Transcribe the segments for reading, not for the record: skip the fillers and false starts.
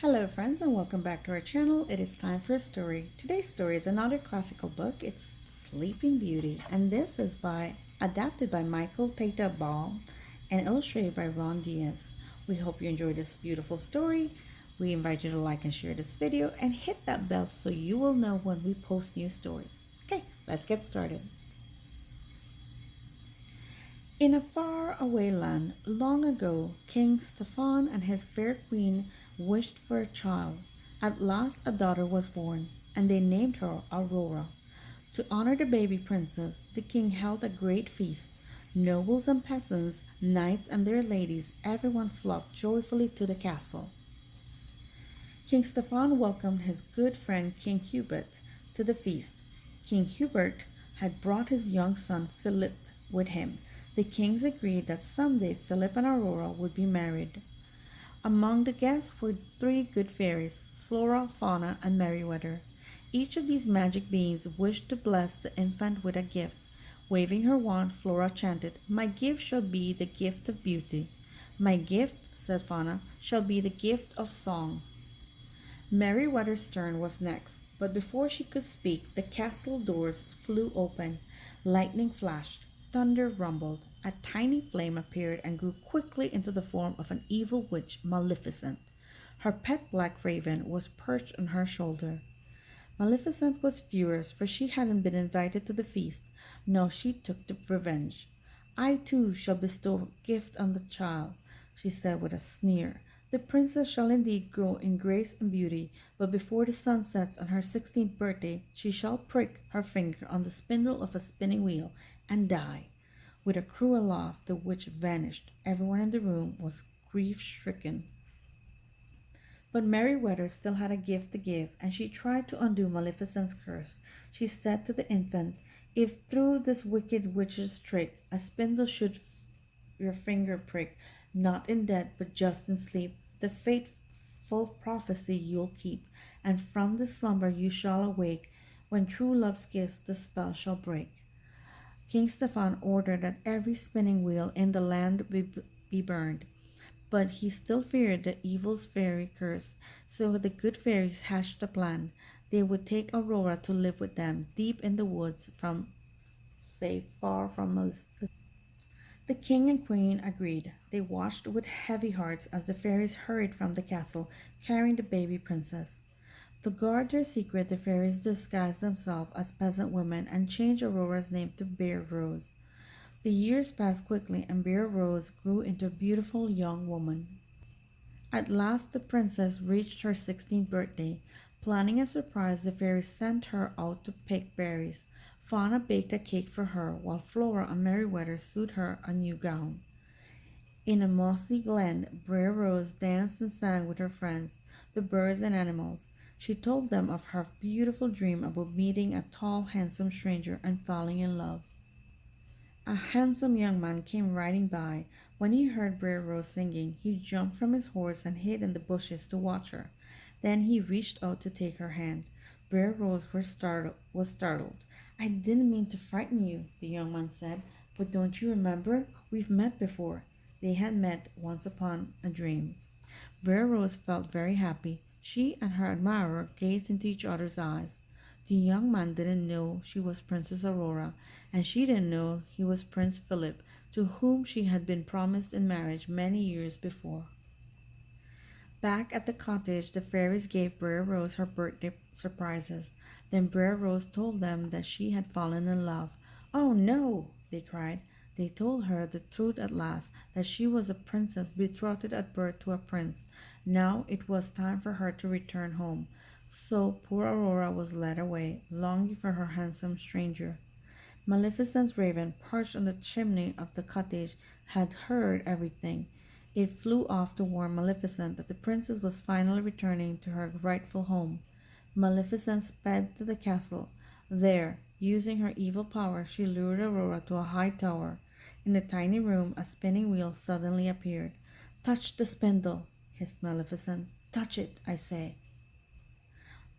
Hello, friends, and welcome back to our channel. It is time for a story. Today's story is another classical book. It's Sleeping Beauty, and this is adapted by Micheal Teitelbaum and illustrated by Ron Diaz. We hope you enjoy this beautiful story. We invite you to like and share this video and hit that bell so you will know when we post new stories. Okay, let's get started. In a far-away land, long ago, King Stefan and his fair queen wished for a child. At last, a daughter was born, and they named her Aurora. To honor the baby princess, the king held a great feast. Nobles and peasants, knights and their ladies, everyone flocked joyfully to the castle. King Stefan welcomed his good friend King Hubert to the feast. King Hubert had brought his young son Philip with him. The kings agreed that someday Philip and Aurora would be married. Among the guests were three good fairies, Flora, Fauna, and Merryweather. Each of these magic beings wished to bless the infant with a gift. Waving her wand, Flora chanted, "My gift shall be the gift of beauty. My gift," said Fauna, "shall be the gift of song." Merryweather's turn was next, but before she could speak, the castle doors flew open. Lightning flashed, thunder rumbled, a tiny flame appeared and grew quickly into the form of an evil witch, Maleficent. Her pet black raven was perched on her shoulder. Maleficent was furious, for she hadn't been invited to the feast. Now she took the revenge. "I too shall bestow a gift on the child," she said with a sneer. "The princess shall indeed grow in grace and beauty, but before the sun sets on her 16th birthday, she shall prick her finger on the spindle of a spinning wheel and die." With a cruel laugh, the witch vanished. Everyone in the room was grief stricken. But Merryweather still had a gift to give, and she tried to undo Maleficent's curse. She said to the infant, "If through this wicked witch's trick a spindle should your finger prick, not in death but just in sleep, the fateful prophecy you'll keep, and from the slumber you shall awake. When true love's kiss the spell shall break." King Stefan ordered that every spinning wheel in the land be burned. But he still feared the evil's fairy curse, so the good fairies hatched a plan. They would take Aurora to live with them deep in the woods far from Maleficent. The king and queen agreed. They watched with heavy hearts as the fairies hurried from the castle, carrying the baby princess. To guard their secret, the fairies disguised themselves as peasant women and changed Aurora's name to Bear Rose. The years passed quickly, and Bear Rose grew into a beautiful young woman. At last, the princess reached her 16th birthday. Planning a surprise, the fairies sent her out to pick berries. Fauna baked a cake for her, while Flora and Merryweather sewed her a new gown. In a mossy glen, Briar Rose danced and sang with her friends, the birds and animals. She told them of her beautiful dream about meeting a tall, handsome stranger and falling in love. A handsome young man came riding by. When he heard Briar Rose singing, he jumped from his horse and hid in the bushes to watch her. Then he reached out to take her hand. Briar Rose was startled. "I didn't mean to frighten you," the young man said, "but don't you remember? We've met before." They had met once upon a dream. Briar Rose felt very happy. She and her admirer gazed into each other's eyes. The young man didn't know she was Princess Aurora, and she didn't know he was Prince Philip, to whom she had been promised in marriage many years before. Back at the cottage, the fairies gave Briar Rose her birthday surprises. Then Briar Rose told them that she had fallen in love. "Oh no!" they cried. They told her the truth at last, that she was a princess betrothed at birth to a prince. Now it was time for her to return home. So poor Aurora was led away, longing for her handsome stranger. Maleficent's raven, perched on the chimney of the cottage, had heard everything. It flew off to warn Maleficent that the princess was finally returning to her rightful home. Maleficent sped to the castle. There, using her evil power, she lured Aurora to a high tower. In the tiny room, a spinning wheel suddenly appeared. "Touch the spindle," hissed Maleficent. "Touch it, I say."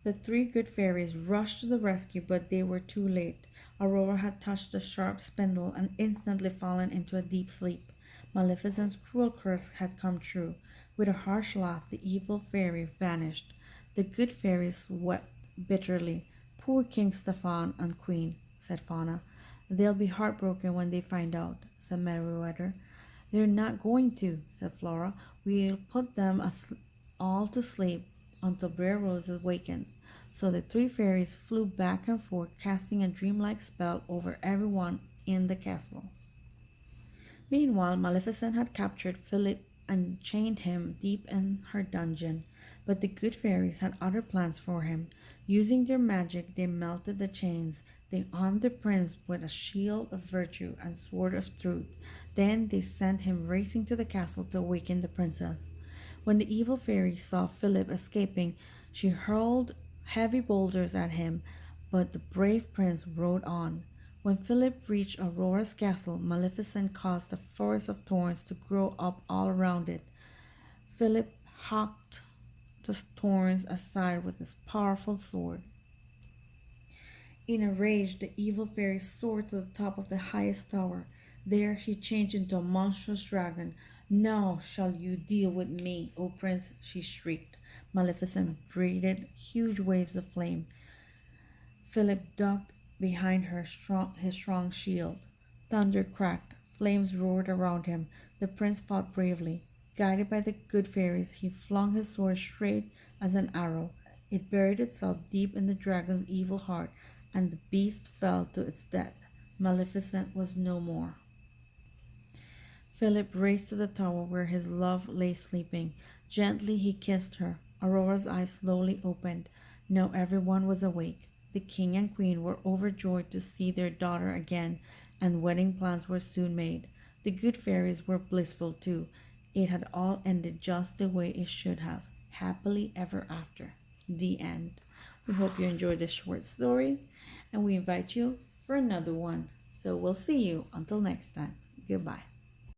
The three good fairies rushed to the rescue, but they were too late. Aurora had touched the sharp spindle and instantly fallen into a deep sleep. Maleficent's cruel curse had come true. With a harsh laugh, the evil fairy vanished. The good fairies wept bitterly. Poor King Stefan and Queen, said Fauna. They'll be heartbroken when they find out, said Merryweather. They're not going to, said Flora. We'll put them all to sleep until Brer Rose awakens. So the three fairies flew back and forth, casting a dreamlike spell over everyone in the castle. Meanwhile, Maleficent had captured Philip and chained him deep in her dungeon. But the good fairies had other plans for him. Using their magic, they melted the chains. They armed the prince with a shield of virtue and sword of truth. Then they sent him racing to the castle to awaken the princess. When the evil fairy saw Philip escaping, she hurled heavy boulders at him, but the brave prince rode on. When Philip reached Aurora's castle, Maleficent caused a forest of thorns to grow up all around it. Philip hacked the thorns aside with his powerful sword. In a rage, the evil fairy soared to the top of the highest tower. There she changed into a monstrous dragon. Now shall you deal with me, O prince, she shrieked. Maleficent breathed huge waves of flame. Philip ducked behind his strong shield. Thunder cracked, flames roared around him. The prince fought bravely. Guided by the good fairies, he flung his sword straight as an arrow. It buried itself deep in the dragon's evil heart, and the beast fell to its death. Maleficent was no more. Philip raced to the tower where his love lay sleeping. Gently he kissed her. Aurora's eyes slowly opened. Now everyone was awake. The king and queen were overjoyed to see their daughter again, and wedding plans were soon made. The good fairies were blissful too. It had all ended just the way it should have. Happily ever after. The end. We hope you enjoyed this short story, and we invite you for another one. So we'll see you until next time. Goodbye.